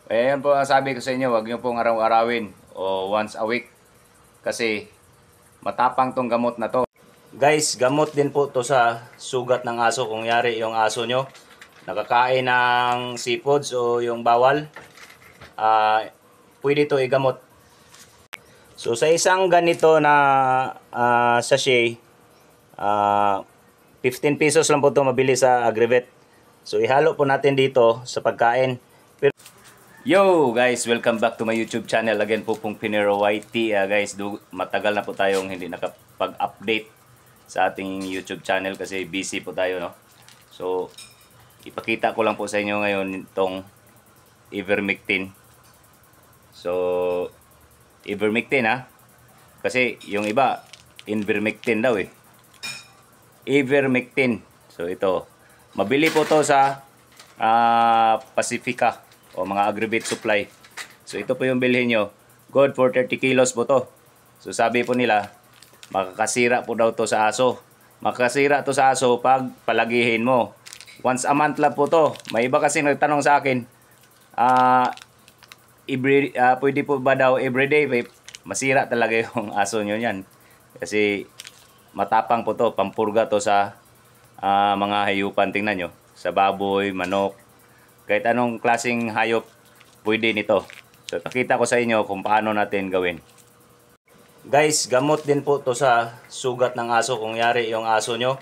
Ayan po ang sabi ko sa inyo, huwag niyo pong araw-arawin o once a week kasi matapang tong gamot na to. Guys, gamot din po to sa sugat ng aso. Kung yari yung aso nyo, nakakain ng seafoods o yung bawal, pwede to igamot. So sa isang ganito na sachet, 15 pesos lang po to mabili sa Agrivet. So ihalo po natin dito sa pagkain. Yo guys, welcome back to my YouTube channel. Again po pong Pinero YT. Guys, matagal na po tayong hindi nakapag-update sa ating YouTube channel kasi busy po tayo, no? So, ipakita ko lang po sa inyo ngayon itong Ivermectin. So, Ivermectin ha. Kasi yung iba, Invermectin daw eh. Ivermectin. So, ito. Mabili po to sa Pacifica o mga Agrivet supply. So ito po yung bilhin nyo. Good for 30 kilos po to. So sabi po nila, makakasira po daw to sa aso. Makakasira to sa aso pag palagihin mo. Once a month lang po to. May iba kasi nagtanong sa akin, pwede po ba daw everyday? Masira talaga yung aso nyo yan. Kasi matapang po to. Pampurga to sa mga hayupan. Tingnan nyo. Sa baboy, manok, kahit anong klaseng hayop pwede nito. So pakita ko sa inyo kung paano natin gawin. Guys, gamot din po to sa sugat ng aso. Kung yari yung aso nyo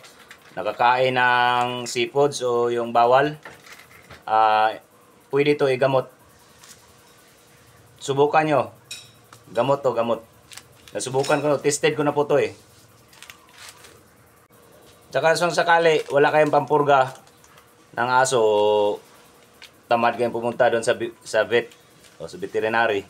nakakain ng seafoods o yung bawal, pwede to igamot. Subukan nyo. Gamot to, gamot. Nasubukan ko, tested ko na po to eh. Tsaka kung sakali wala kayong pampurga ng aso, tamad kayong pumunta doon sa vet o sa veterinary.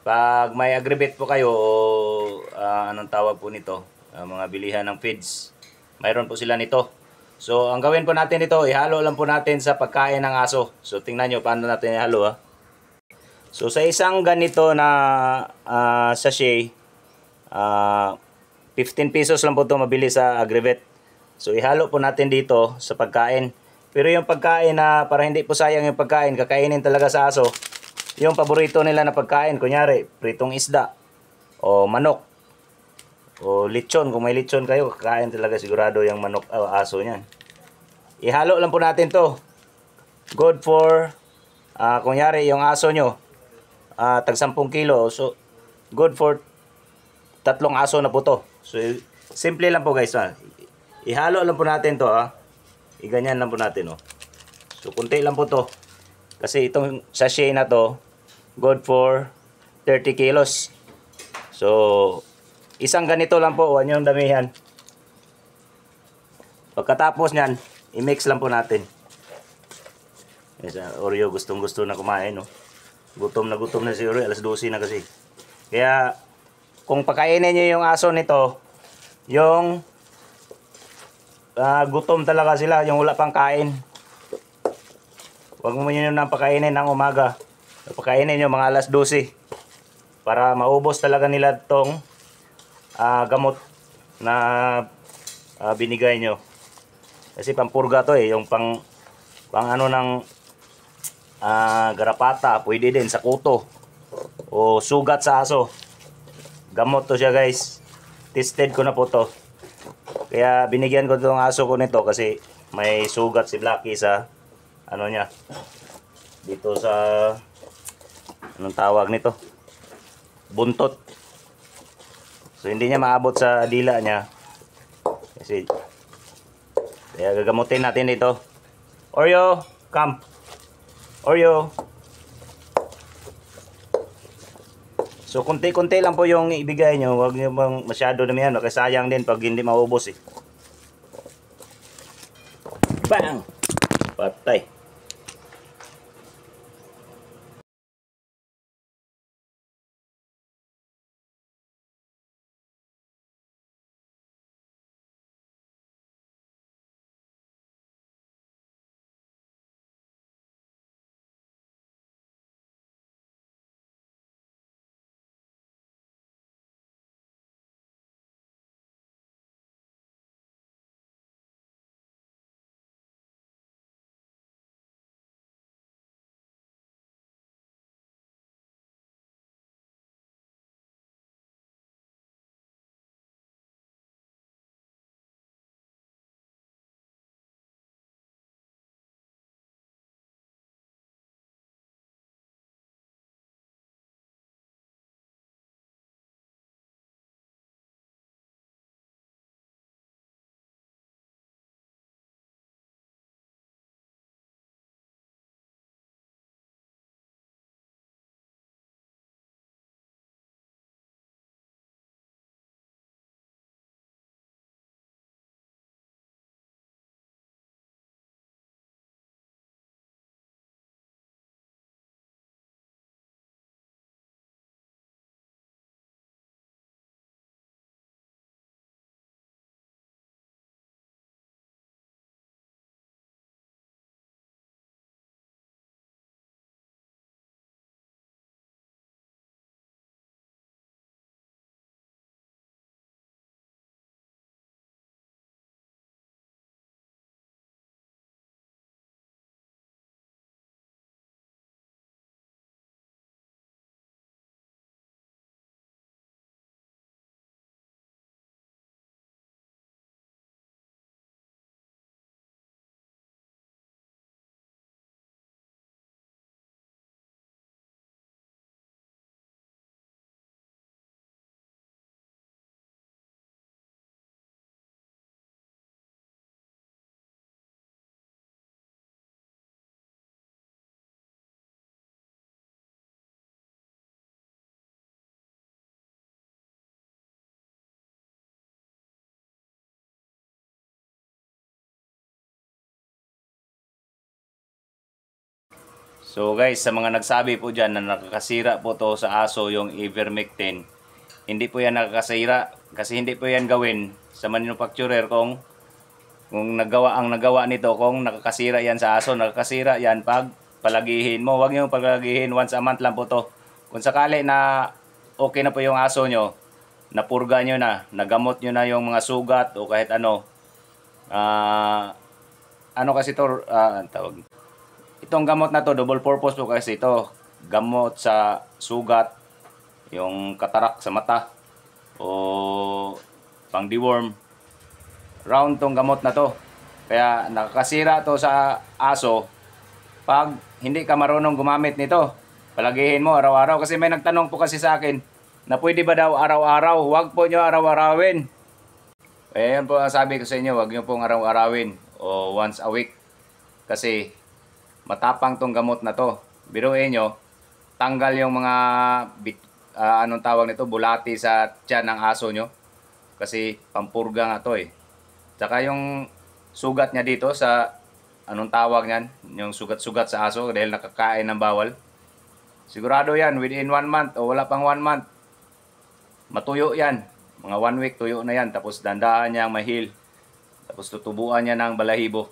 Pag may Agrivet po kayo o anong tawag po nito, mga bilihan ng feeds, mayroon po sila nito. So ang gawin po natin ito, ihalo lang po natin sa pagkain ng aso. So tingnan nyo paano natin ihalo ha. So sa isang ganito na sachet, 15 pesos lang po ito mabili sa Agrivet. So ihalo po natin dito sa pagkain. Pero yung pagkain na para hindi po sayang yung pagkain, kakainin talaga sa aso, yung paborito nila na pagkain, kunyari, pritong isda, o manok, o lechon. Kung may lechon kayo, kakain talaga sigurado yung manok, aso niyan. Ihalo lang po natin to. Good for, kunyari, yung aso nyo, tag 10 kilo. So, good for 3 aso na po to. So, simple lang po guys. Ihalo lang po natin to ha. Iganyan lang po natin, oh. So, kunti lang po to. Kasi itong sachet na to, good for 30 kilos. So, isang ganito lang po, huwag niyong damihan. Pagkatapos nyan, i-mix lang po natin. Yes, Oreo, gustong-gusto na kumain, no? Gutom na si Oreo, alas 12 na kasi. Kaya, kung pakainin niyo yung aso nito, yung gutom talaga sila, yung wala pang kain. Huwag mo nyo nang pakainin ng umaga. Pakainin nyo mga alas 12 para maubos talaga nila itong gamot na binigay nyo. Kasi pampurga to eh, yung pang ano ng garapata, pwede din sa kuto o sugat sa aso. Gamot to siya guys. Tested ko na po to. Kaya binigyan ko itong aso ko nito kasi may sugat si Blacky sa ano niya. Dito sa anong tawag nito? Buntot. So hindi niya maabot sa dila niya. Kasi kaya gagamutin natin dito. Oreo, come. Oreo. So konti-konti lang po yung ibigay nyo. Huwag nyo bang masyado naman yan. Kasi sayang din pag hindi maubos eh. Bang! Patay. So guys, sa mga nagsabi po dyan na nakakasira po to sa aso yung ivermectin, hindi po yan nakakasira kasi hindi po yan gawin sa manufacturer kung nagawa nito kung nakakasira yan sa aso. Nakakasira yan pag palagihin mo. Huwag nyo palagihin, once a month lang po to. Kung sakali na okay na po yung aso nyo, napurga nyo na, nagamot nyo na yung mga sugat o kahit ano, ano kasi to, tawag, itong gamot na to, double purpose po kasi ito. Gamot sa sugat, yung katarak sa mata, o pang deworm. Round tong gamot na to. Kaya nakakasira to sa aso pag hindi ka marunong gumamit nito. Palagihin mo araw-araw. Kasi may nagtanong po kasi sa akin na pwede ba daw araw-araw. Huwag po nyo araw-arawin. Kaya yan po ang sabi ko sa inyo, huwag nyo pong araw-arawin o once a week. Kasi matapang tong gamot na to. Biruin nyo, tanggal yung mga anong tawag nito, bulati sa tiyan ng aso nyo. Kasi pampurga nga to eh. Tsaka yung sugat niya dito sa anong tawag niyan, yung sugat-sugat sa aso dahil nakakain ng bawal. Sigurado yan, within 1 month o wala pang 1 month, matuyo yan. Mga 1 week tuyo na yan. Tapos dandaan niya ang mahil. Tapos tutubuan niya ng balahibo.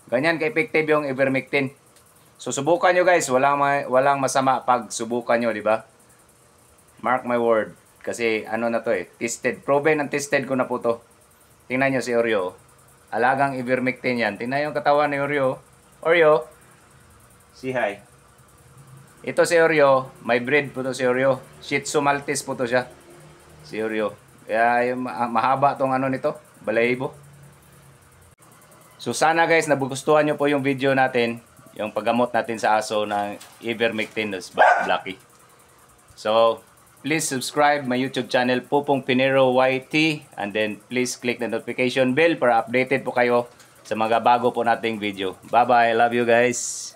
Ganyan ka-effective yung ivermectin. So subukan nyo guys, walang masama pag subukan nyo, di ba? Mark my word. Kasi ano na to eh, tested. Proven and tested ko na po to. Tingnan nyo si Oreo. Alagang ivermectin yan. Tingnan yung katawan ni Oreo. Oreo, say hi. Ito si Oreo, may breed po to si Oreo. Shih Tzu Maltese po to siya. Si Oreo. Kaya yung mahaba tong ano nito, balahibo. So sana guys, nagugustuhan nyo po yung video natin. Yung paggamot natin sa aso ng ivermectin Blackie. So, please subscribe my YouTube channel, Pupong Pinero YT. And then, please click the notification bell para updated po kayo sa mga bago po nating video. Bye-bye. Love you guys.